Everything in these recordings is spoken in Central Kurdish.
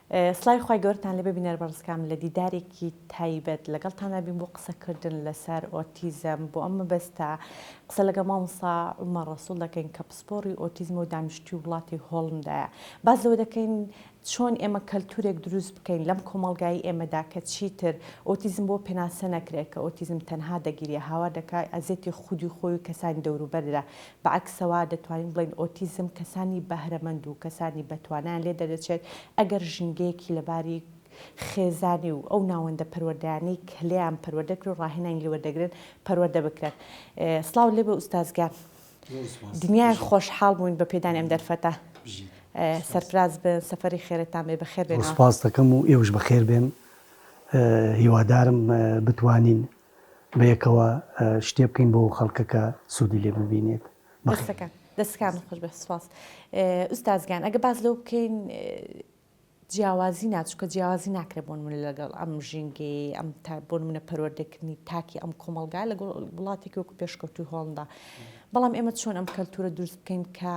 سڵای خی گەورتان لێ ببینەر بەڕستکام لە دیدارێکی تایبەت لەگەڵتانە بین بۆ قسەکردن لەسەر ئۆتیزم بۆ ئەمە بەستە قسە لەگە مامۆستا عومەر ڕەسوڵ دەکەین کە پسپۆڕی ئۆتیزم و دانیشتوی وڵاتی هۆڵندایە باز لەوە دەکەین چۆن ئێمە کەلتورێک دروست بکەین لەم کۆمەڵگایی ئێمەدا کە چیتر ئۆتیزم بۆ پێناسە نەکرێت کە ئۆتیزم تەنها دەگیری هاوا دەکات ئەزێتی خودی خۆی و کەسانی دەوروبەردا بەعکسەوە دەتوانین بڵین ئۆتیزم کەسانی بەهرەمەند و کەسانی بەتوانان لێ دەدەچێت ئەگەر ژنگەیەکی لەباری خێزانی و ئەو ناوەندە پەروەردانی کلیان پەروەردەکر و ڕاهێنانی لێوەردەگرن پەروەردە بکرێت سڵاو لێ بە ئوستازگار دنیای خۆشحاڵ بووین بە پێدانی ئەم دەرفەتە سەرفراز بن سەفەری خێرتان بێ بەخێر بێن سوپاس دەکەم و ئێوەش بەخێر بێن هیوادارم بتوانین بەیەکەوە شتێ بکەین بۆ خەڵکەکە سوودی لێ ببینێت دەستکان خۆش بە سوپاس ئوستازگان ئەگە باز لەو بکەین جیاوازی ناچووکە جیاوازی ناکرێت بۆن من لەگەڵ ئەم ژینگەی ئەم بۆن منە پەروەردەکردنی تاکی ئەم کۆمەڵگا لە وڵاتێکی وەکو پێشکەوتوی هۆڵندا بەڵام ئێمە چۆن ئەم کەلتورە دروست بکەین کە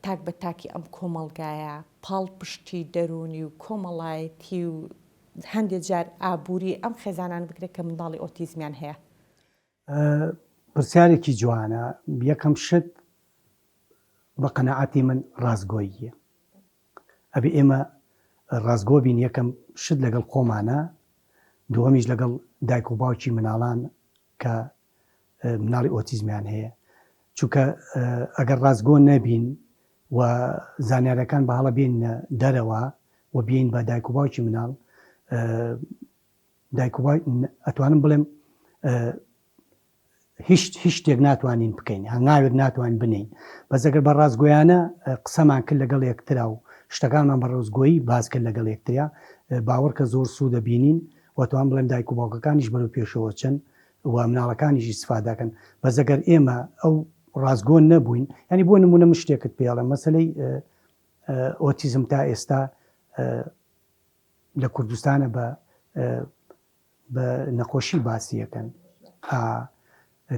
تاک بە تاکی ئەم کۆمەڵگایە پاڵ پشتی دەرونی و کۆمەڵایەتی و هەندێک جار ئابووری ئەم خێزانان بکرێت کە منداڵی ئۆتیزمیان هەیە پرسیارێکی جوانە یەکەم شت بە قەنەعەتی من ڕازگۆییە ئەبێ ئێمە ڕازگۆ بین یەکەم شت لەگەڵ خۆمانە دووەمیش لەگەڵ دایک و باوکی مناڵان کە مناڵی ئۆتیزمیان هەیە چونکە ئەگەر ڕازگۆ نەبین و زانیارەکان بە هەڵە بێن دەرەوە و بین بە دایک و باوکی مناڵ ئەتوانم بڵێم هیچ شتێک ناتوانین بکەین هەنگاوێک ناتوانین بنین بەس ئەگەر بە ڕازگۆیانە قسەمان کرد لەگەڵ یەکترا و شتەکانمان بە ڕازگۆیی باز کرد لەگەڵ یەکتریا باوەڕ کە زۆر سوود دەبینین وەتوان بڵێم دایک و باوکەکانیش بەرەو پێشەوە چەند و مناڵەکانیشی استفادەکەن بەس ئەگەر ئێمە ئەو ڕازگۆ نەبووین ینی بۆ نمونە من شتێکت پێڵێم مەسەلەی ئۆتیزم تا ئێستا لە کوردستانە بە نەخۆشی باسیەکەن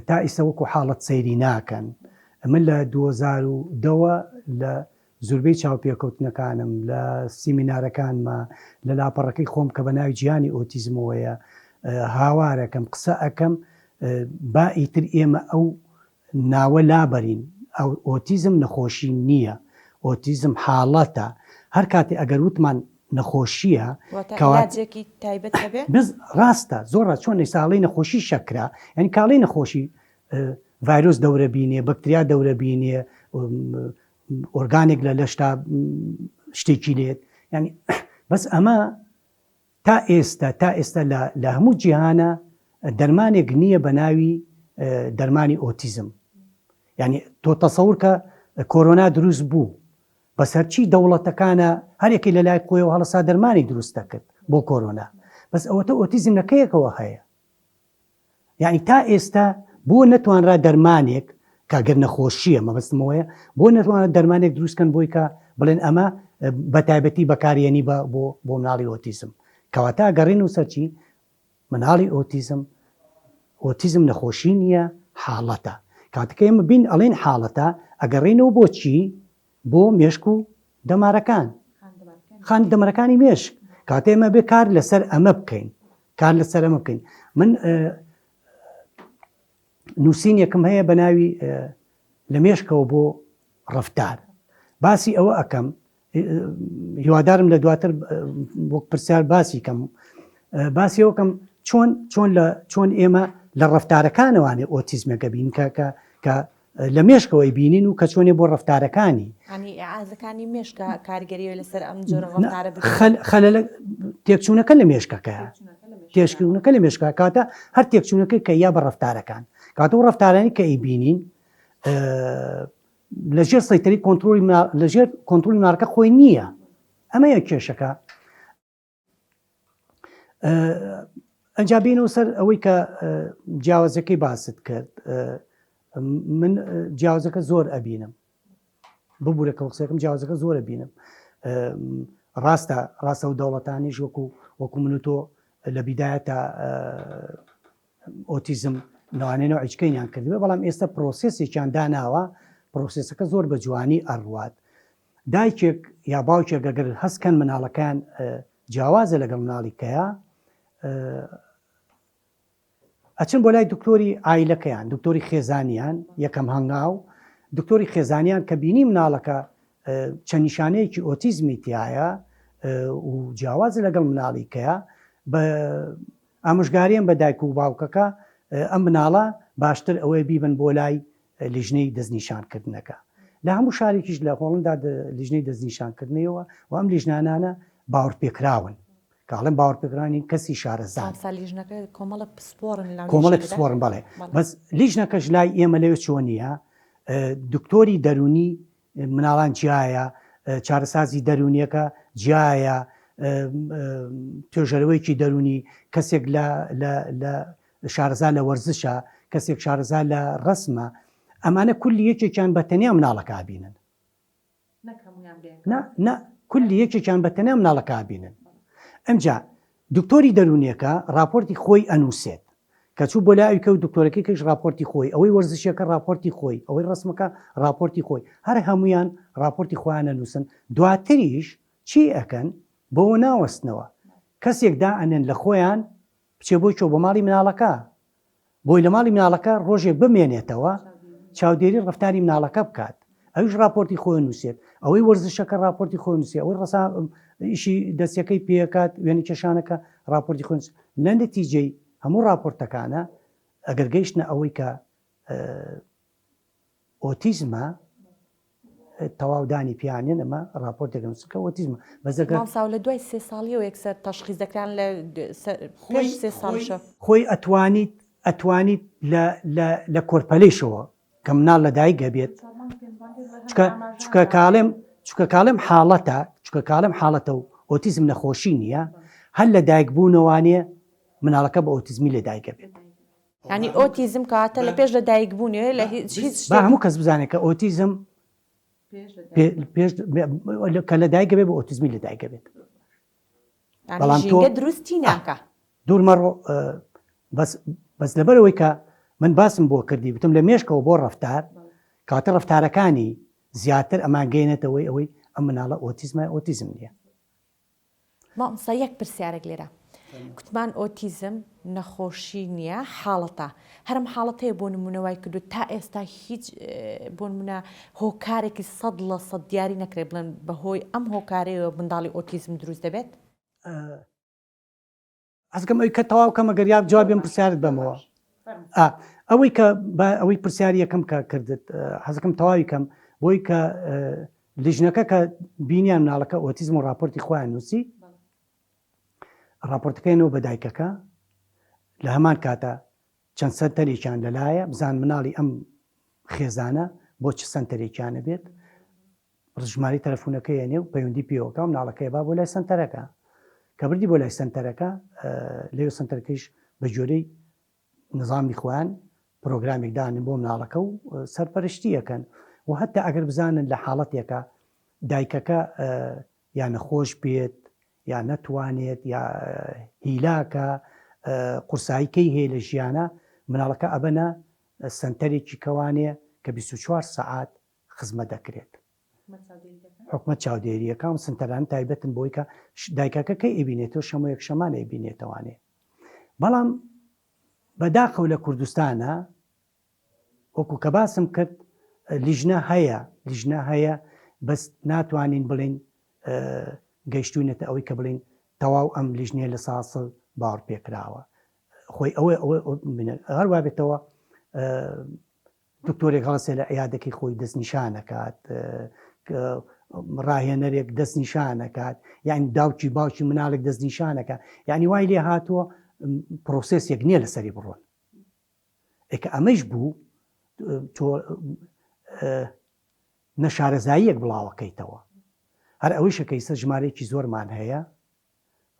تا ئێستا وەکو حاڵەت سەیری ناکەن من لە 2010 لە زوربەی چاوپێکەوتنەکانم لە سیمینارەکانمە لە لاپەڕەکەی خۆم کە بە ناوی جیهانی ئۆتیزمەوەیە هاوارەکەم قسە ئەەکەم با ئیتر ئێمە ئەو ناوە لابەرین ئەو ئۆتیزم نەخۆشی نییە ئۆتیزم حاڵەتە هەر کاتێ ئەگەر وتمان نەخۆشیە ڕاستە زۆر چۆن ساڵی نەخۆشی شەکرا ینی کاڵی نەخۆشی ڤایرۆس دەورە بینێ بەکتریا دەورە بینێ ئۆرگانێک لە لەشتا شتێکی لێت ینی بەس ئەمە تا ئێستا لە هەموو جیهانە دەرمانێک نییە بە ناوی دەرمانی ئۆتیزم ینی تۆ تەسەور کە کۆرۆنا دروست بوو بەسەرچی دەوڵەتەکانە هەرێکی لە لای خۆیەوە هەڵسا دەرمانی دروستە کرد بۆ کۆرۆنا بەس ئەوەتە ئۆتیزم نەکەیەکەوە هەیە یعنی تا ئێستا بۆ نەتوانرا دەرمانێک کاگەر نەخۆشیە مەبەستمەوەیە بۆ نەتوانێت دەرمانێک دروستکەن بۆی کە بڵێن ئەمە بە تایبەتی بەکارێنی بۆ مناڵی ئۆتیزم کەواتە گەڕین و سەرچی مناڵی ئۆتیزم نەخۆشی نییە حاڵەتە کاتەکە ئێمە بین ئەڵێن حاڵەتە ئەگەڕێنەوە بۆچی بۆ مێشک و دەمارەکان خان دەمەرەکانی مێشک کاتێ ئێمە بێ کار لەسەر ئەمە بکەین من نووسینێکم هەیە بە ناوی لە مێشکەوە بۆ ڕەفتار باسی ئەوە ئەەکەم هیوادارم لە دواتر بۆ پرسیار باسی کەم باسی ئەوکەم چۆن ئێمە لە ڕەفتارەکانەوانێ ئۆتیزمەکە بین کە لە مێشکەوەی بینین و کە چۆنێ بۆ ڕەفتارەکانی ئازەکانی مێشکە کارگەریەوە لەسەر ئەم جۆرە تێکچوونەکە لە مێشکەکەیە تێشکردنەکە لە مێشکە کاتە هەر تێکچوونەکەی کە یا بە ڕەفتارەکان کاتە و ڕەفتارانی کە ئەیبینین لەژێر سەیتەری لەژێر کۆنتترۆلی مارکە خۆی نییە ئەمە یە کێشەکە ئەنجابینەوە سەر ئەوەی کە جیاوازەکەی باست کرد من جیاوازەکە زۆر ئەبینم ببوورە کەڵسەکەم جیاوازەکە زۆر ئەبینم ڕاستە و دەوڵەتانیش وەکو من و تۆ لە بیدایەتە ئۆتیزم نوانێنەوە عیچکەینیان کردوێ بەڵام ئێستا پرۆسێسێکیان داناوە پرۆسێسەکە زۆر بە جوانی ئەڕوات دایکێک یا باوکێک ئەگەر هەستکەن مناڵەکان جیاوازە لەگەڵ مناڵیکەیە ئەچن بۆ لای دکتۆری ئایلەکەیان دکتۆری خێزانیان یەکەم هەنگاو دکتۆری خێزانیان کە بینی مناڵەکە چەند نیشانەیەکی ئۆتیزمی تایە و جیاوازە لەگەڵ مناڵیکەیە بە ئامۆژگاریان بە دایک و باوکەکە ئەم مناڵە باشتر ئەوەی بیبن بۆ لای لیژنەی دەستنیشانکردنەکە لە هەموو شارێکیش لە هۆڵندا لیژنەی دەستنیشانکردنەوە و ئەم لیژنانانە باوەڕ پێکراون کاڵم باوەڕ پێکرانی کەسی شارەزان کۆمەڵە پسپۆرن بەڵێ بەس لیژنەکەش لای ئێمە لەوێ چۆن نیە دکتۆری دەرونی مناڵان جیایە چارەسازی دەرونیەکە جیایە توێژەرەوەیکی دەرونی کەسێک لە شارەزا لە وەرزشە کەسێک شارەزا لە ڕسمە ئەمانە کولی یەکێکیان بەتەنیا مناڵەکە بینن کولی یەکێکیان بەتەنیا مناڵەکە بینن ئەمجا دکتۆری دەرونیەکە راپۆرتی خۆی ئەنووسێت کە چوو بۆ لایکە و دکتۆرەکەی کەش راپۆرتی خۆی ئەوەی وەرزشیەکە راپۆرتی خۆی ئەوەی ڕسمەکە راپۆرتی خۆی هەر هەمویان راپۆرتی خۆیان ئەنووسن دواتریش چی ئەکەن بۆەوە ناوەستنەوە کەسێک دائەنێن لە خۆیان بچێ بۆی چۆ بۆ ماڵی مناڵەکە بۆی لە ماڵی مناڵەکە ڕۆژێک بمێنێتەوە چاودێری ڕفتاری مناڵەکە بکات ئەوش راپۆرتی خۆی نووسێت ئەوەی وەرزشەکە راپۆرتی خۆی نووسێت ئەوەی ڕسا ئیشی دەستەکەی پێکات وێنی کێشانەکە راپۆرتی خۆی لە نەتیجەی هەموو راپۆرتەکانە ئەگەر گەیشتنە ئەوەی کە ئۆتیزمە تەواودانی پیانێن ئەمە راپۆرتێککە ئۆتیزمە بەزەگەر لە دوای سێ ساڵیەوە یەکسەر تەشخیص دەکران لە سێ ساڵشە خۆی ئەتوانیت لە کۆرپەلەیشەوە کە مناڵ لەدایک گەبێت چکە کاڵێم حاڵەتە و ئۆتیزم نەخۆشی نییە هەر لە دایک بوونەوانێ مناڵەکە بە ئۆتیزمی لەدایک گەبێت ینی ئۆتیزم کاتە لە پێش لە دایک بوونێ لە هیچ هەموو کەس بزانێت کە ئۆتیزم کە لەدایک بێت بە ئۆتیزمی لەدایک بێت بەڵام تۆ دروستی ناکە دوورمەڕۆ بەس لەبەرەوەی کە من باسم بۆ کردی بتم لە مێشکەوە بۆ ڕەفتار کاتە ڕەفتارەکانی زیاتر ئەمان گەینێتەوەی ئەوەی ئەم مناڵە ئۆتیزم نییە مامسا یەک پرسیارێک لێرە کوتمان ئۆتیزم نەخۆشی نییە حاڵەتە هەرم حاڵەتەیە بۆ نمونەوەی کردو تا ئێستا هیچ بۆ نمونە هۆکارێکی 100% دیاری نەکرێت بڵێن بەهۆی ئەم هۆکارەیەوە منداڵی ئۆتیزم دروست دەبێت ئەزگەم ئەوی کە تەواو کەمە گەریاب جوابێن پرسیارت بەمەوە ئەوەی کە ئەوەی پرسیاری یەکەم کە کردت حەزەکەم تەواوی کەم بۆی کە لیژنەکە کە بینیان مناڵەکە ئۆتیزم و راپۆرتی خۆیان نووسی راپۆرتەکەینەوە بە دایکەکە لە هەمان کاتە چەند سەنتەرێکیان لەلایە بزان مناڵی ئەم خێزانە بۆ چ سەنتەرێکیانە بێت ڕژماری تەلەفۆنەکەی هێنێ و پەیوەندی پێوەکە و مناڵەکەی با بۆ لای سەنتەرەکە کە بردی بۆ لای سنتەرەکە لێو سنتەرەکەیش بە جۆرەی نظامی خۆیان پرۆگرامێک دانن بۆ مناڵەکە و سەرپەرشتیەکەن و هەتا ئەگەر بزانن لە حاڵەتێکە دایکەکە یا نەخۆش بێت یا نەتوانێت یا هیلاکە قورساییکەی هەیە لە ژیانە مناڵەکە ئەبەنە سنتەرێکی کەوانێ کە 24 سەعات خزمەت دەکرێت حکومت چاودێریەکە و سنتەران تایبەتن بۆی کە دایکەکە کە ئەبینێتەوە شەمۆیەک شەمانە ئەبینێتەوانێ بەڵام بەداخەو لە کوردستانە وەکو کە باسم کرد لیژنە هەیە بەس ناتوانین بڵین گەیشتوونێتە ئەوەی کە بڵین تەواو ئەم لیژنێ لە ساسڵ باوەڕ پێکراوە خۆی هەروە بێتەوە دکتۆرێک هەڵسێ لە عیادەکەی خۆی دەستنیشانەکات ڕاهێنەرێک دەستنیشانەکات یعنی داوکی باوکی مناڵێک دەستنیشانەکە یعنی وای لێ هاتووە پرۆسسێک نییە لەسەری بڕۆن ئێکە ئەمەش بوو تۆ نەشارەزاییەک بڵاوەکەیتەوە هەر ئەوەی شەکەیسە ژمارەیەکی زۆرمان هەیە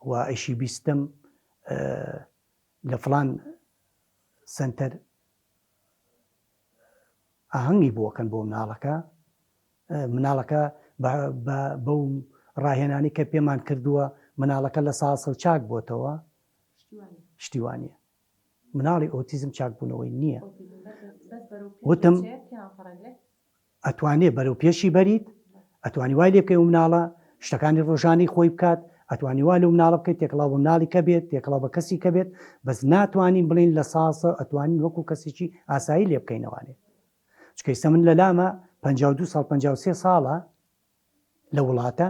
و ئەیشی بیستم لە فڵان سنتەر ئاهەنگی بۆکەن بۆ مناڵەکە بەو ڕاهێنانی کە پێمان کردووە مناڵەکە لە ساسڵ چاک بۆتەوە شتیوانیە مناڵی ئۆتیزم چاکبوونەوەی نییە وتم ئەتوانێت بەرەو پێشی بەریت ئەتوانی وای لێ بکەی و مناڵە شتەکانی ڕۆژانی خۆی بکات، ئەتوانی وا لە مناڵە بکەیت تێکڵاو بە مناڵی کە بێت تێکڵاو بە کەسی کە بێت، بەس ناتوانین بڵین لە ساسە ئەتوانین وەکو کەسێکی ئاسایی لێ بکەینەوانێ. چکەیسە من لە لامە 52 ساڵ 53 ساڵە لە وڵاتە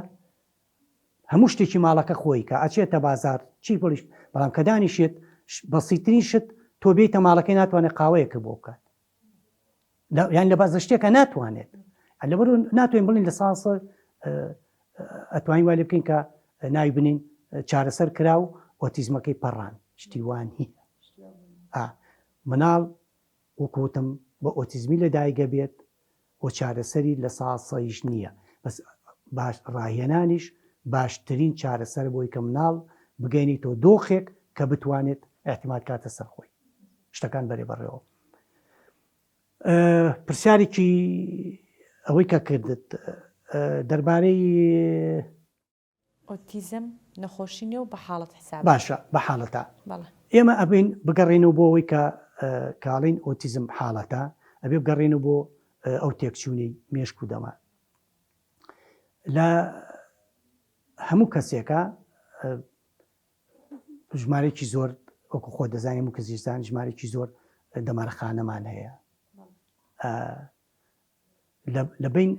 هەموو شتێکی ماڵەکە خۆی کە ئەچێتە بازار چی بڵیش، بەڵام کە دانیشێت بەسیترین شت تۆ بێتە ماڵەکەی ناتوانێت قاوەیەکە بۆ بکات، یان لە بازە شتێکە ناتوانێت، لەبەر ناتوانین بڵین لە ساسە ئەتوانین وای لێ بکەین کە ناوی بنین چارەسەر کرا و ئۆتیزمەکەی پەڕان، شتی وان هیە. مناڵ وەکوتم بە ئۆتیزمی لەدایکە بێت و چارەسەری لە ساسەیش نییە، بەس باش ڕاهێنانیش باشترین چارەسەر بۆی کە مناڵ بگەینیتەوە دۆخێک کە بتوانێت احتیمال کاتە سەر خۆی شتەکان بەرێ بەڕێەوە. پرسیارێکی ئەوەی کە کردت دەربارەی ئۆتیزم نەخۆشی نیە و بە حاڵەت حساب باشە بە حاڵەتە ئێمە ئەبین بگەڕێنەوە بۆ ئەوەی کە کاڵین ئۆتیزم حاڵەتە ئەبێ بگەڕێنەوە بۆ ئەو تێکچوونی مێشک و دەما لە هەموو کەسێکە ژمارێکی زۆر وەکو خۆ دەزانیم و کەزیستان ژمارێکی زۆر دەمارەخانەمان هەیە لە بین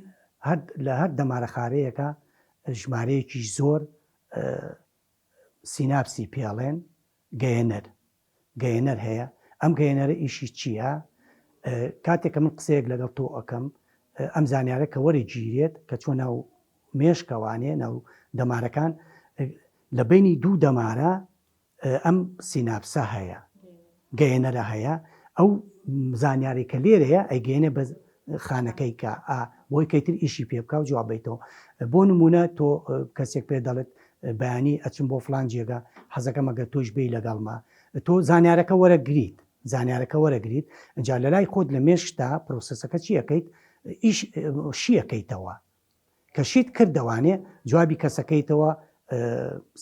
لە هەر دەمارەخارەیەەکە ژمارەیەکی زۆر سیناپسی پێڵێن گەیەنەر هەیە. ئەم گەیەنەرە ئیشی چییە؟ کاتێککە من قسەیەک لەگەڵ تۆ ئەەکەم ئەم زانیارە کە وەری گیرێت کە چۆن ناو مێشکەوانێ ناو دەمارەکان لە بینی دوو دەمارە ئەم سیناپسە هەیە گەیەنەرە هەیە، ئەو زانیاری کە لێرەیە ئەیگەێنێ بە خانەکەی کە بۆی کەیتر ئیشی پێ بکە و جوابیتەوە. بۆ نمونە تۆ کەسێک پێ دەڵێت بەیانی ئەچم بۆ فلان جێگە حەزەکەم ئەگەر تۆش بێی لەگەڵما تۆ زانیارەکە وەرەگریت زانیارەکە وەرەگریت ئەجا لە لای خۆت لە مێشتا پرۆسەسەکە چیەکەیت شیەکەیتەوە کە شیت کردوانێ جوابی کەسەکەیتەوە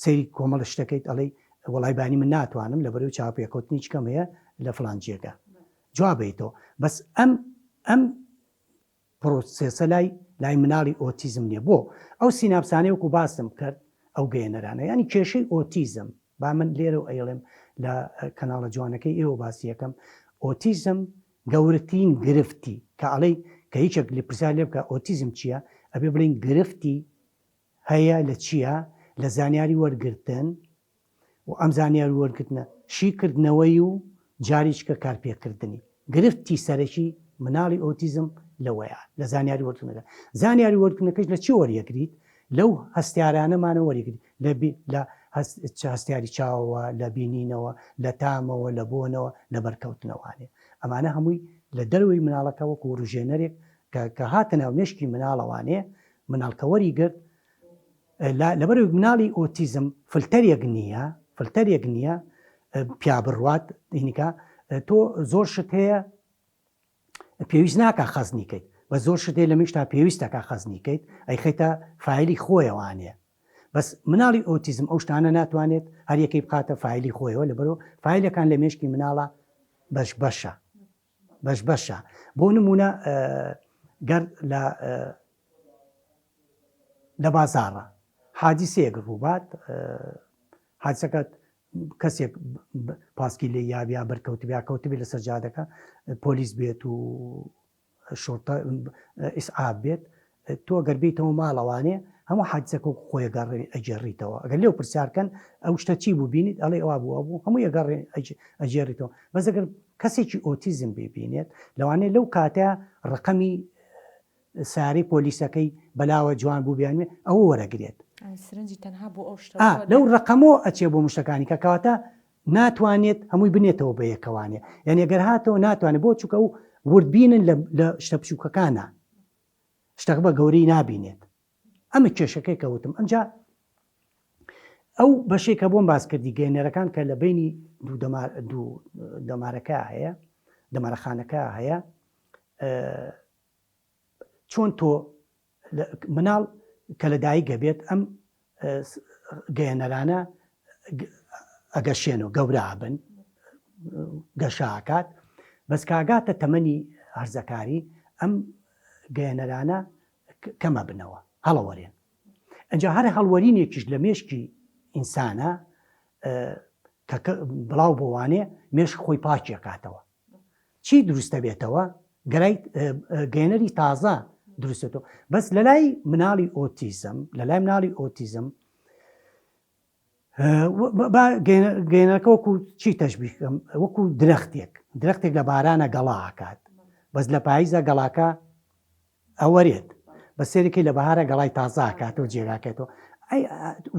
سەیری کۆمەڵ شتەکەیت ئەڵەی وەڵایبانی من ناتوانم لە بەرەو چاپێکوتنی چکەم هەیە لە فلان جێگە جوابیتەوە. بەس ئەم پرۆسێسە لای مناڵی ئۆتیزم نییە بۆ ئەو سیناپسانەی وەکو باسم کرد ئەو گەیەنەرانە ینی کێشەی ئۆتیزم با من لێرە و ئەیڵێم لە کەناڵە جوانەکەی ئێوە باسی یەکەم ئۆتیزم گەورەترین گرفتی کە ئەڵەی کە هیچێک لە پرسیار لێ بکە ئۆتیزم چییە ئەبێ بڵین گرفتی هەیە لە چییە لە زانیاری وەرگرتن و ئەم زانیاری وەرگرتنە شیکردنەوەی و جاریچکە کارپێکردنی گرفتی سەرەکی مناڵی ئۆتیزم لەوەیە لە زانیاری وەرگرتنەکە. زانیاری وەرگرتنەکەش لە چی وەریەگریت لەو هەستیارانەمانە وەریگریت لە هەستیاری چاوەوە لە بینینەوە لە تامەوە لە بۆنەوە لە بەرکەوتنەوانێ ئەمانە هەمووی لە دەروی مناڵەکە وەکو ڕژێنەرێک کە هاتەناو مێشکی مناڵەوانێ مناڵکەوەری گرت لەبەر مناڵی ئۆتیزم فلتەرێک نییە پیا بڕوات دینیکە تۆ زۆر شت هەیە پێویست ناکە خەزنیکەیت بە زۆر شتێ لە میشتا پێویستەکە خەزنیکەیت ئەی خێتە فایلی خۆیەوانێ. بەس مناڵی ئۆتیزم ئەو شتانە ناتوانێت هەر یەکەی بقاتە فایلی خۆیەوە لەبەرەوە فایلەکان لە مێشکی مناڵە بەشە. بۆ نمونە گەر لە بازاڕە حادیسەیەک ڕووبات حادیسەکەت کەسێک پاسکی لێ یابیا بەرکەوتبیا کەوتبی لە سەرجادەکە پۆلیس بێت و شۆرتە ئیسعاب بێت تۆ گەربیتەوە ماڵەوانێ هەموو حادیسەکە خۆیگەڕێ ئەجێڕیتەوە ئەگەر لێو پرسیارکەن ئەو شتە چی بوو بینیت ئەڵێ ئەوە بوو هەموو یەگەڕێ ئەجێڕیتەوە. بەس ئەگەر کەسێکی ئۆتیزم ببینێت لەوانەیە لەو کاتە ڕقەمی ساری پۆلیسەکەی بەلاوە جوان بوو بیانوێ ئەوە وەرەگرێت لەو ڕقەمەوە ئەچێ بۆ مشتەکانی کە کەواتە ناتوانێت هەمووی بنێتەوە بە یەکەوانێ یعنی ئەگەر هاتەوە ناتوانێت بۆ چووکە و وردبینن لە شتە بچووکەکانە شتەکە بە گەورەی نابینێت ئەمە کێشەکەی کەوتم. ئەمجا ئەو بەشێک کە بۆم باس کردی گەیەنەرەکان کە لە بینی دوو دەمارەکە هەیە دەمارەخانەکە هەیە چۆن تۆ مناڵ کە لە دایکە بێت ئەم گەیەنەرانە ئەگەشێنەوە گەورابن گەشاکات بەس کاگاتە تەمەنی هەرزەکاری ئەم گەیەنەرانە کەمە بنەوە هەڵەوەرێن. ئەجا هەر هەڵوەرینێکیش لە مێشکی ئینسانە بڵاو بۆوانێ مێشک خۆی پاکێکاتەوە. چی دروستە بێتەوە؟ گەێنەری تازە دروستێتەوە. بەس لە لای مناڵی ئۆتیزم گەێنەکە وەکو چی تەشبیهکەم، وەکو درەختێک لە بارانە گەڵاکات، بەس لە پاییزە گەڵاکە ئەوەرێت، بە سێرەکەی لە بەهارە گەڵای تازاکاتەوە جێگاکێتەوە.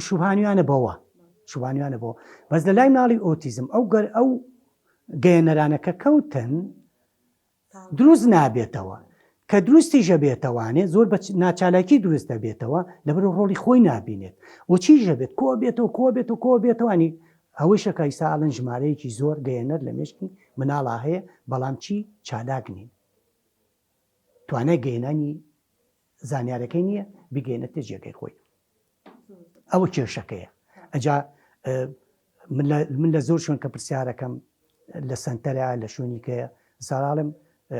شوبانیانە بەوە بەس لە لای مناڵی ئۆتیزم ئەو گەێنەرانەکە کەوتن دروست نابێتەوە، کە دروستیژە بێتەوانێت زۆر بە ناچالاکی دروستە بێتەوە لەبەر ڕۆڵی خۆی نابینێت و چیژە بێت کۆ بێتەوانی ئەوەی شەکای ساڵن ژمارەیەکی زۆر گەێنەر لە مێشکی مناڵا هەیە، بەڵام چی چالاک نین، توانای گەێنانی زانیارەکەی نییە بگەێنێتە جێگەی خۆی. ئەوە کێشەکەیە. ئەجا من لە زۆر شوێن کە پرسیارەکەم لە سنتەرە لە شوێنیکەیە ساڵم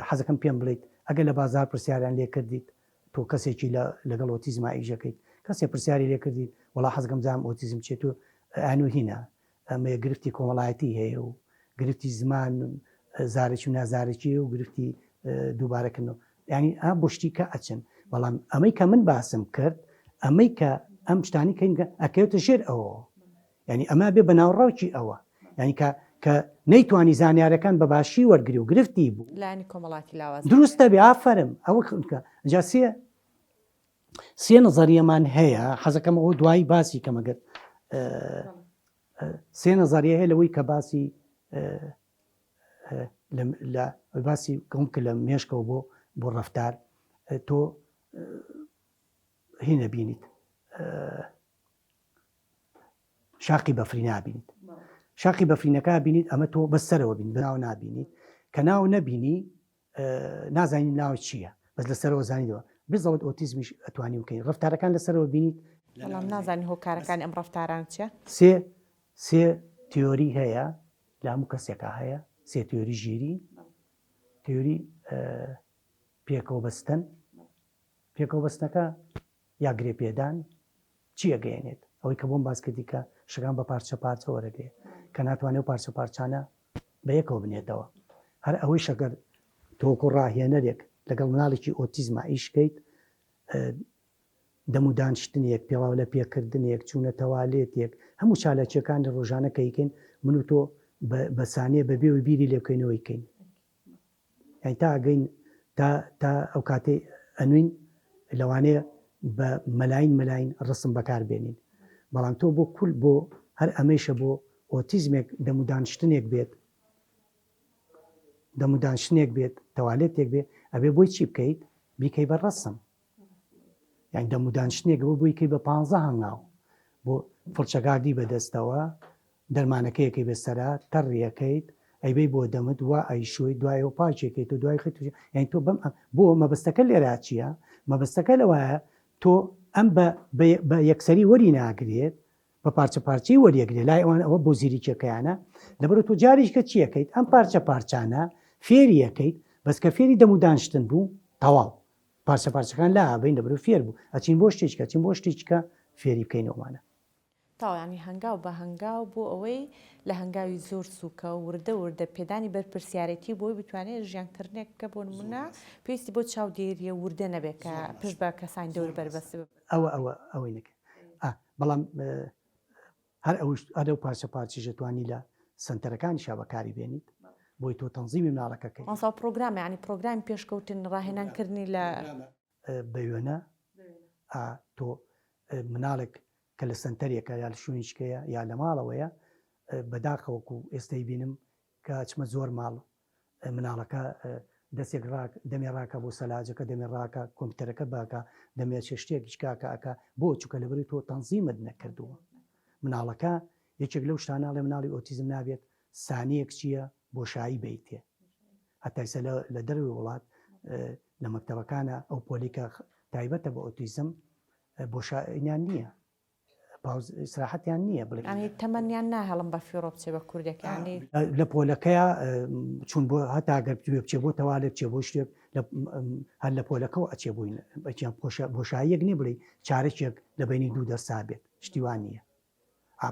حەزەکەم پێم بڵیت ئەگەر لە بازار پرسیاریان لێ کردیت تۆ کەسێکی لەگەڵ ئۆتیزم ئیژەکەیت، کەسێک پرسیاری لێ کردیت وڵا حەزەکەم زانم ئۆتیزم چێت و ئەنوهینە ئەمە گرفتی کۆمەڵایەتی هەیە و گرفتی زمان زارێکی و نازارێکی و گرفتی دووبارەکردنەوە، ینی بۆ شتی کە ئەچن. بەڵام ئەمەی کە من باسم کرد، ئەمەی کە ئەم شتانی کەینگە ئەکەوتە ژێر ئەوە، ینی ئەمە بێ بەناوڕاوکی ئەوە، ینی کە نەیتوانی زانیارەکان بە باشی وەرگری و گرفتی بوو لانی کۆمەڵاتی لاواز دروستە بێ ئافرم ئەوە جا سێ نەزەریەمان هەیە، حەزەکەم ئەوە دوایی باسی کەمەگەر سێ نەزەریە هەیە لەوەی کە باسی کەم کە لە مێشکەوە بۆ ڕەفتار تۆ هینە بینیت شاقی بەفری نابینیت، شاقی بەفرینەکە بینیت ئەمە تۆ بەسەرەوە بین بناو نابینیت، کە ناو نەبینی نازانی ناوی چییە، بەس لەسەرەوە زانیەوە بزەوت ئۆتیزمیش ئەتوانی بکەین. ڕەفتارەکان لەسەرەوە بینیت، بەڵام نازانی هۆکارەکانی ئەم ڕەفتاران چیە؟ سێ تیۆری هەیە لە هەموو کەسێکە هەیە، سێ تیۆری ژیری، تیۆری پێکەوە بەستنەکە یا گرێپێدان چی ئەگەیەنێت، ئەوەی کە بۆم باس کردی کە شەکان بە پارچە پارچە وەرەگرێ کە ناتوانێت و پارچە پارچانە بە یەکەوە بنێتەوە. هەر ئەوەی شەگەر تۆکو ڕاهێنەرێک لەگەڵ مناڵێکی ئۆتیزمە ئیشکەیت، دەمودانشتنێک پێڵاو لە پێکردنێک چوونە تەوالێتێک هەموو چالەکیەکانی ڕۆژانە کەیکەین من و تۆ بەسانێ بەبێ و بیری لێ بکەینەوەی کەین، یعنی تا ئەگەین تا ئەو کاتێ ئەنوین لەوانەیە بە مەلاین ڕسم بەکاربێنین. بەڵام تۆ بۆ کول بۆ هەر ئەمەیشە بۆ ئۆتیزمێک دەمودانشتنێک بێت تەوالێتێک بێت ئەبێ بۆی چی بکەیت بیکەی بە ڕسم، یعنی دەمودانشتنێک بۆ بۆی کەی بە 15 هەنگاو بۆ فڵچەگاردی بەدەستەوە دەرمانەکەیەکەی بەسەرا تەڕیەکەیت ئەیبەی بۆ دەمت وا ئەیشۆی دوایەوە پاچێکیت و دوای خێت یعنی تۆ بۆ مەبەستەکە لێرا چییە؟ مەبەستەکە لەوایە تۆ ئەم بە یەکسەری وەری ناگرێت بە پارچە پارچەی وەریەگرێت لای ئەوان ئەوە بۆ زیریکەکەیانە لەبەر تۆ جاریشکە چیەکەیت ئەم پارچە پارچانە فێریەکەیت بەس کە فێری دەمودانشتن بوو تەواو پارچە پارچەکان لا بین لەبەر فێر بوو ئەچین بۆ شتێککە چین بۆ شتێککە فێری بکەینەوەمانە تاوانی هەنگاو بە هەنگاو بۆ ئەوەی لە هەنگاوی زۆر سووکە و وردە پێدانی بەرپرسیارەتی بۆی بتوانێت ژیانکردنێک کە بۆ نمونە پێویستی بۆ چاودێریە وردە نەبێت کە پشت بە کەسانی دەور بەربەست ئەوەی نەکە بەڵام هەر ئەو پارچە پارچیژە توانی لە سنتەرەکانی شا بەکاری بێنیت بۆی تۆ تەنزیمی مناڵەکەکەی ماسا پرۆگرام ینی پرۆگرامی پێشکەوتن ڕاهێنانکردنی لە بەوێنە تۆ مناڵێک کە لە سنتەرێکە یا لە شوێنیشکەیە یا لە ماڵەوەیە بەداخەوەکو ئێستای بینم کە چمە زۆر ماڵ مناڵەکە دەستێک دەمێ ڕاکە بۆ سەلاجەکە دەمێ ڕاکە کۆمپیوتەرەکە باکە دەمێت شتێک کاکە بۆ چووکە لەبەری تۆ تەنزیمت نەکردووە مناڵەکە یەکێک لەو شتانە لە مناڵی ئۆتیزم نابێت سانیەک چییە بۆشایی بیتێ هەتایسە لە دەروی وڵات لە مەکتەبەکانە ئەو پۆلیکە تایبەتە بە ئۆتیزم بۆشاییان نییە پاوز سراحەتیان نییە بڵێ ینی تەمەنیان ناهەڵم بە فیڕۆ بچێ بە کوردەکانی لە پۆلەکەیە چون بۆ هەتاگەر بچێ بۆ تەوالێ بچێ بۆ شتێک هەر لە پۆلەکەەوە ئەچێ بووین بۆشاییەک نی بڵێ چارەکێک لە بینی دوو دەرسا بێت شتیوان نییە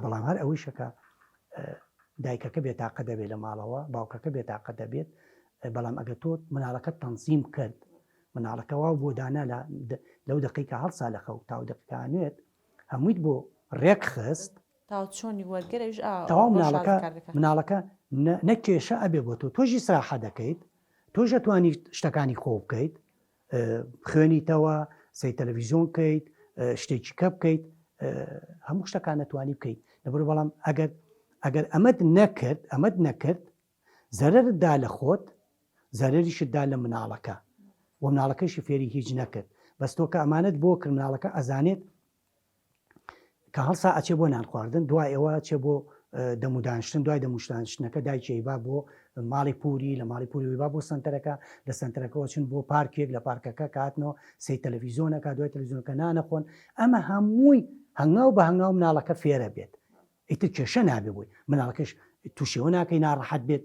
بەڵام هەر ئەوەی شەکە دایکەکە بێتاقە دەبێت لە ماڵەوە باوکەکە بێتاقە دەبێت بەڵام ئەگە تۆ مناڵەکە تەنزیم کرد مناڵەکەەوە بۆ دانا لەو دقیقە هەڵسا لە خەو تاو دقیقانوێت هەموویت بۆ ڕێک خست تا چۆنی وەرگەرەش تەواو مناڵەکە نەکێشە ئەبێ بۆ تۆ تۆژی سراحە دەکەیت تۆژە توانی شتەکانی خۆ بکەیت خوێنیتەوە سی تەلەڤیزیۆن بکەیت شتێکی کە بکەیت هەموو شتەکان نەتوانی بکەیت لەبەر بەڵام ئەگەر ئەمەد نەکرد زەرەردا لە خۆت زەرەریشتدا لە مناڵەکە و مناڵەکەیشی فێری هیچ نەکرد بەس تۆ کە ئەمانەت بۆ کرد مناڵەکە ئەزانێت کە هەڵسا ئەچێ بۆ نان خواردن دوای ئەوە چێ بۆ دەمودانشتن دوای دەموشتانشتنەکە دایکێیبا بۆ ماڵی پوری لە ماڵی پوری با بۆ سنتەرەکە لە سنتەرەکەەوە چن بۆ پارکێک لە پارکەکە کاتنەوە سی تەلەڤیزیۆنەکە دوای تەلەڤیزیۆنەکە نانەخۆن ئەمە هەمووی هەنگاو بە هەنگاو مناڵەکە فێرە بێت ئیتر کێشە نابێ بووی مناڵەکەش تووشێوە ناکەی ناڕەحەت بێت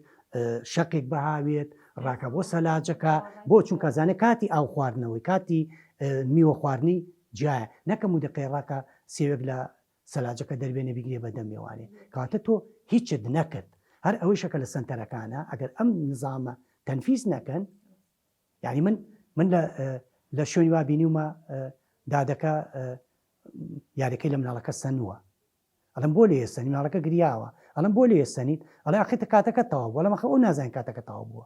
شەقێک بەهاوێت ڕاکە بۆ سەلاجەکە بۆ چونکە زانێ کاتی ئاو خواردنەوەی کاتی میوە خواردنی جایە نەکەم و دقیڕاکە سێوێک لە سەلاجەکە دەربێنێ بگرێ بە دەمێوانێ کاتە تۆ هیچت نەکرد هەر ئەوەی شەکە لە سنتەرەکانە ئەگەر ئەم نظامە تەنفیز نەکەن یعنی من لە شوێنی وا بینیومە دادەکە یاریەکەی لە مناڵەکە سنووە ئەڵم بۆ لێ سەنی مناڵەکە گریاوە ئەڵم بۆ لێ سەنیت ئەڵێ ئەخیتە کاتەکە تەواو بووە لەمەخە ئەو نازانین کاتەکە تەواو بووە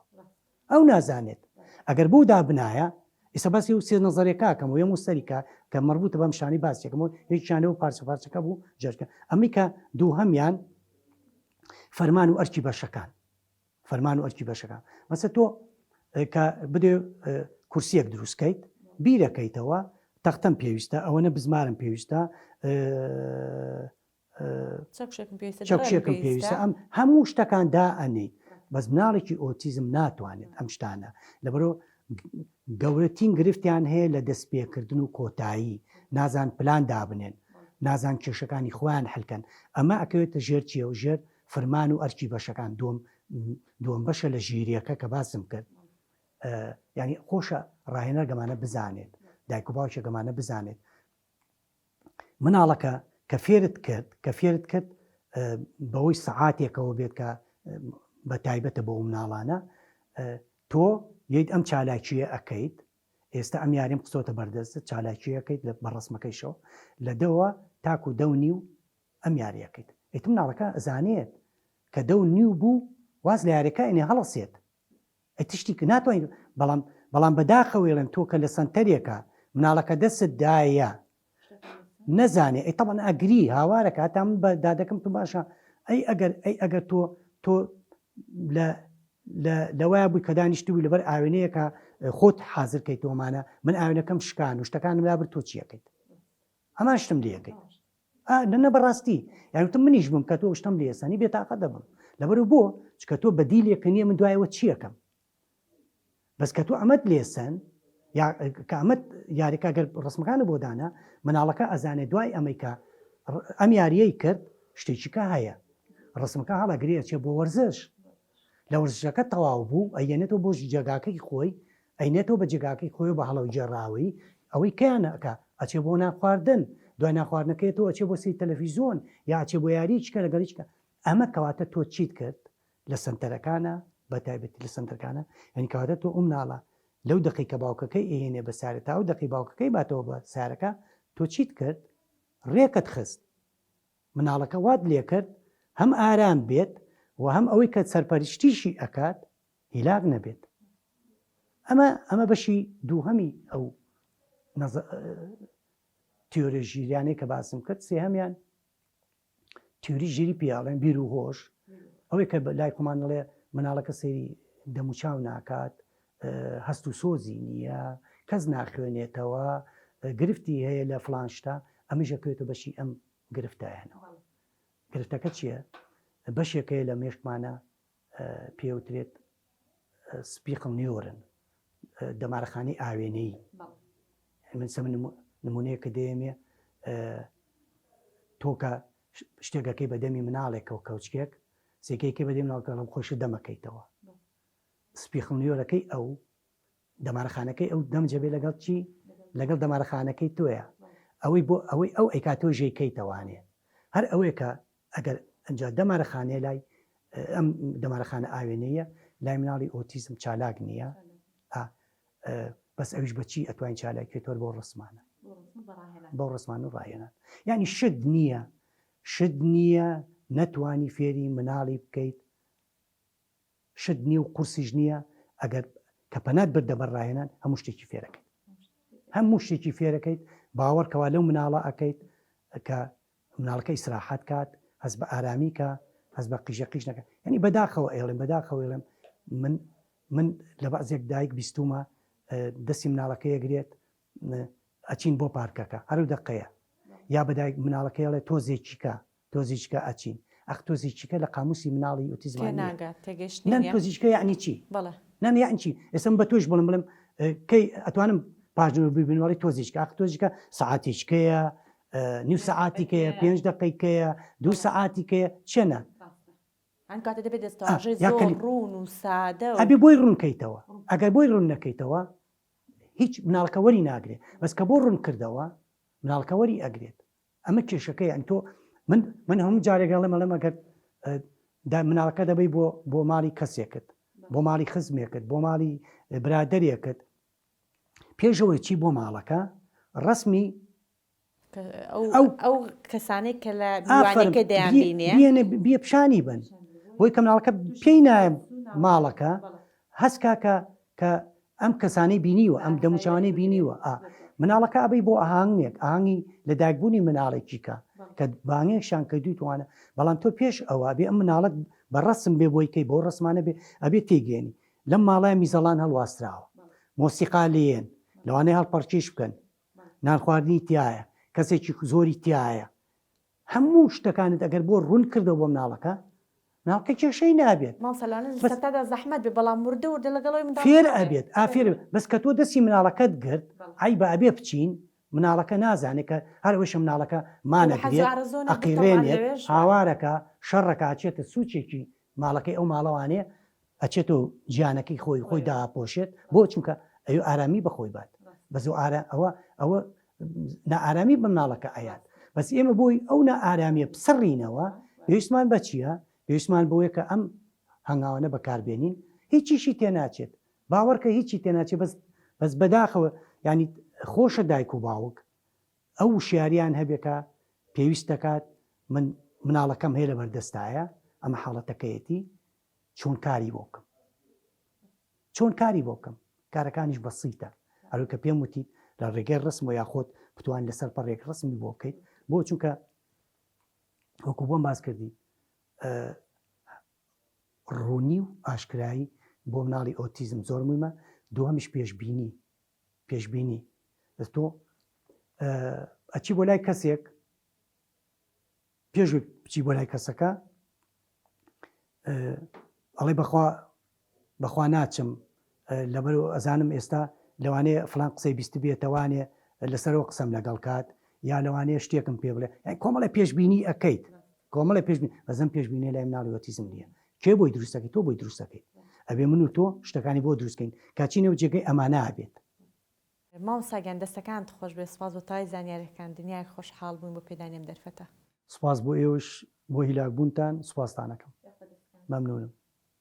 ئەو نازانێت ئەگەر بوو دابنایە ئێستا باسی و سێ نەزەرێکاکەم و یەم وستەریکە کە مربوطە بەم شانی باسیەکەم و یەکیانەوە پارچەکە بوو جەرگە ئەمیکە دوو هەمیان فەرمان و ئەرکی بەشەکان مەسە تۆ کە بدێ کورسیەک دروستکەیت بیرەکەیتەوە تەختەم پێویستە ئەوەنە بزمارم پێویستە چەکشێکم پێویستە ئەم هەموو شتەکان دائەنێیت بەس مناڵێکی ئۆتیزم ناتوانێت ئەم شتانە لەبەرەوە گەورەترین گرفتیان هەیە لە دەستپێکردن و کۆتایی نازان پلان دابنێن نازان کێشەکانی خۆیان هەلکەن ئەمە ئەکەوێتە ژێر چیە و ژێر فەرمان و ئەرکی بەشەکان دووەم بەشە لە ژیریەکە کە باسم کرد ینی خۆشە ڕاهێنەر گەمانە بزانێت دایک و باوکێک گەمانە بزانێت مناڵەکە کە فێرت کرد بەوەی سەعاتێکەوە بێت کە بە تایبەتە بۆ مناڵانە تۆ یت ئەم چالاکیە ئەەکەیت ئێستا ئەم یاریم قسۆتە بەردەست چالاکیەکەیت لە بەڕسمەکەیشەوە لە دەوە تاکو دەونی و ئەم یاریەکەیت ئیت مناڵەکە ئەزانێت کە دەونی و بوو واز لە یاریەکە ئەێ هەڵەسێت تشتی ناتوانین بەڵام بەداخەوێڵێن تۆ کە لە سنتەرێکە مناڵەکە دەست دایە نەزانێ ئەی تەڵەن ئەگری هاوارەکە هەتا من بە دادەکەم تو باشە ئەگەر تۆ لەوایە بووی کە دانیشتوی لەبەر ئاوێنەیەکە خۆت حازرکەیت تۆمانە من ئاوێنەکەم شکان و شتەکانم لابر تۆ چیەکەیت ئەمان شتم لەکەیت نە بەڕاستی یانوتم منیش بم کە تۆ شتم لێسانی بێتاقە دەبم لەبەر بۆ چکە تۆ بەدیلێکە نییە من دوایەوە چیەکەم بەس کە تۆ ئەمەد لێسەن کە ئەمەد یاریکە گەر ڕسمەکانە بۆ دانا مناڵەکە ئەزانێت دوای ئەمریکا ئەم یاریەی کرد شتێکیکە هەیە ڕسمەکە هەڵەگرێت چێ بۆ وەرزش لە وەرزشەکە تەواو بوو ئەینێتەوە بۆ جێگاکەی خۆی ئەینێتەوە بە جێگاکەی خۆی بە هەڵەوە جێڕاوی ئەوەی کیانەکە ئەچێ بۆ ناخواردن دوای ناخواردنەکەیەوە ئەچێ بۆ سی تەلەڤیزۆن یا ئەچێ بۆ یاریچکە لەگەڵیچکە ئەمە کەواتە تۆ چیت کرد لە سنتەرەکانە بە تایبەتی لە سنتەرەکانە یعنی کەواتە تۆ ناڵە لەو دقیقە باوکەکەی ئێنێ بە سارێتا و دقی باوکەکەی باتەوە بە سارەکە تۆ چیت کرد ڕێکت خست مناڵەکە وات لێ کرد هەم ئارام بێت و هەم ئەوەی کە سەرپەرشتیشی ئەکات هیلاک نەبێت ئەمە بەشی دووهەمی ئەو تیۆری ژیریانەی کە باسم کرد سێهەمیان تیۆری ژیری پیاڵێن بیر و هۆش ئەوەی کە لای خۆمانڵێ مناڵەکە سەیری دەموچاو ناکات هەست و سۆزی نییە کەس ناخوێنێتەوە گرفتی هەیە لە فلانشتا ئەمیژەکەوێتە بەشی ئەم گرفتایەنەوە گرفتەکە چییە؟ بەشێکەیە لە مێشکمانە پێوترێت سپیقڵ نیۆرن دەمارەخانەی ئاوێنەی من سەم نمونەیەکە دێمێ تۆکە شتێکەکەی بە دەمی مناڵێکەوە کەوچکێک سێکەیەکی بە دەمی مناڵکەڵم خۆشە دەمەکەیتەوە سپی خڵنیۆرەکەی ئەو دەمارەخانەکەی ئەو دەمجەبێ لەگەڵ چی لەگەڵ دەمارەخانەکەی تۆیە ئەوەی بۆ ئەوەی ئەو ئەیکاتۆ ژێکەیتەوانێ هەر ئەوەیە کە ئەگەر ئەنج دەمارەخانێ لای ئەم دەمارەخانە ئاوێنەیە لای مناڵی ئۆتیزم چالاک نییە بەس ئەوش بەچی ئەتوانین چالاکێتەوە بۆ ڕسمانە بۆ ڕسمان و ڕاهێنان یعنی شت نییە نەتوانی فێری مناڵی بکەیت شت نییە و قورسیش نییە ئەگەر کە پەنات بردە بەڕاهێنان هەموو شتێکی فێرەکەیت هەموو شتێکی فێرەکەیت باوەڕکەوا لەو مناڵە ئەەکەیت کە مناڵەکە ئیسراحەت کات هەست بە ئارامی کە هەست بە قیژە قیش نەکە ینی بەداخەوە ئێڵێم من لە بەعزێک دایک بیستومە دەستی مناڵەکە یەگرێت ئەچین بۆ پارکەکە هەرو دقەیە یا بەدایک مناڵەکەیڵێ تۆزیچکە ئەچین ئەخ تۆزیچکە لە قاموسی مناڵی ئۆتیزمان نەن تۆزیچکە یعنی چی نەن یعنی چی ئێسم بە تۆش بڵم کەی ئەتوانم پاژنەوە ببینوەڵی تۆزیچکە ئەخ تۆزیچکە سەعاتیچکەیە نیو سەعاتیکەیە 5 دقیقەیە 2 سەعاتیکەیە چێنە ئەبێ بۆی ڕوونکەیتەوە ئەگەر بۆی ڕوون نەکەیتەوە هیچ مناڵەکە وەری ناگرێت بەس کە بۆ ڕوون کردەوە مناڵەکە وەری ئەگرێت ئەمە کێشەکەی ئەن تۆ من هەموو جارێکڵێ مەڵێم ئەگەر مناڵەکە دەبی بۆ ماڵی کەسێکت بۆ ماڵی خزمێکت بۆ ماڵی برادەرێکت پێشەوەی چی بۆ ماڵەکە ڕسمی ئەو کەسانێک کە لە میوانەکە دەیانبینێ بێ پیشانی بن بۆی کە مناڵەکە پێی نایە ماڵەکە هەستکا کە ئەم کەسانەی بینیوە ئەم دەموچوانەی بینیوە مناڵەکە ئەبەی بۆ ئاهانگێک ئاهنگی لە دایکبوونی مناڵێکیکە کە بانگێکشان کە دووتوانە بەڵام تۆ پێش ئەوە بێ ئەم مناڵەت بە ڕسم بێ بۆی کەی بۆ ڕسمانە بێ ئەبێ تێگەێنی لەم ماڵای میزەڵان هەڵواستراوە مۆسیقا لێن لەوانەیە هەڵپەرچیش بکەن نان خواردنی تایە کەسێکی زۆری تایە هەموو شتەکانت ئەگەر بۆ ڕوون کردەوە بۆ مناڵەکە ناڵکە کێشەی نابێت زەحمەت بێ بەڵام وردە لەگەڵی فێر ئەبێت ئافێر بەس کە تۆ دەستی مناڵەکەت گرت ئای بە ئەبێ بچین مناڵەکە نازانێت کە هەروەشە مناڵەکە مانەگرێت ئەقیڕێنێت هاوارەکە شەڕەکە ئاچێتە سوچێکی ماڵەکەی ئەو ماڵەوانێ ئەچێتەوە گیانەکەی خۆی داپۆشێت بۆ چونکە ئەو ئارامی بەخۆی بات بەز ئەوە نائارامی بە مناڵەکە ئايات بەس ئێمە بۆی ئەو نائارامیە بسڕینەوە پێویستمان بە چییە؟ پێویستمان بۆیە کە ئەم هەنگاوانە بەکاربێنین هیچیشی تێناچێت باوەڕکە هیچی تێناچێت بەس بەداخەوە ینی خۆشە دایک و باوک ئەو شیاریان هەبێکە پێویست دەکات من مناڵەکەم هەیە لە بەردەستایە ئەمە حاڵەتەکەیەتی چۆن کاری بۆ بکەم کارەکانیش بەسیتە هەروە کە پێم وتی لە ڕێگەی ڕسم و یاخۆت بتوان لەسەر پەڕێک ڕسمی بۆ بکەیت بۆ چونکە وەکو بۆم باز کردی ڕوونی و ئاشکرایی بۆ مناڵی ئۆتیزم زۆر مهمە دووەمیش پێشبینی تۆ ئەچی بۆ لای کەسێک پێش بچی بۆ لای کەسەکە ئەڵێ بەخوا ناچم لەبەر ئەزانم ئێستا لەوانەیە فلان قسەی بیست بێتەوانێ لەسەرەوە قسەم لەگەڵ کات یا لەوانەیە شتێکم پێ بڵێ کۆمەڵی پێشبینی ئەەکەیت کۆمەڵی پێشبین بەزەم پێشبینی لای مناڵی ئۆتیزم نییە کێ بۆی دروستەکەی تۆ بۆی دروستەکەیت ئەبێ من و تۆ شتەکانی بۆ دروستکەین کاچینەوە جێگەی ئەمانە ئابێت مامۆساگیان دەستەکان خۆش بێ سپاس بۆ تای زانیاریەکان دنیای خۆشحاڵ بوون بۆ پێدانیم دەرفەتە سپاس بۆ ئێوەش بۆ هیلاک بوونتان سوپاسدانەکەم مەمنونم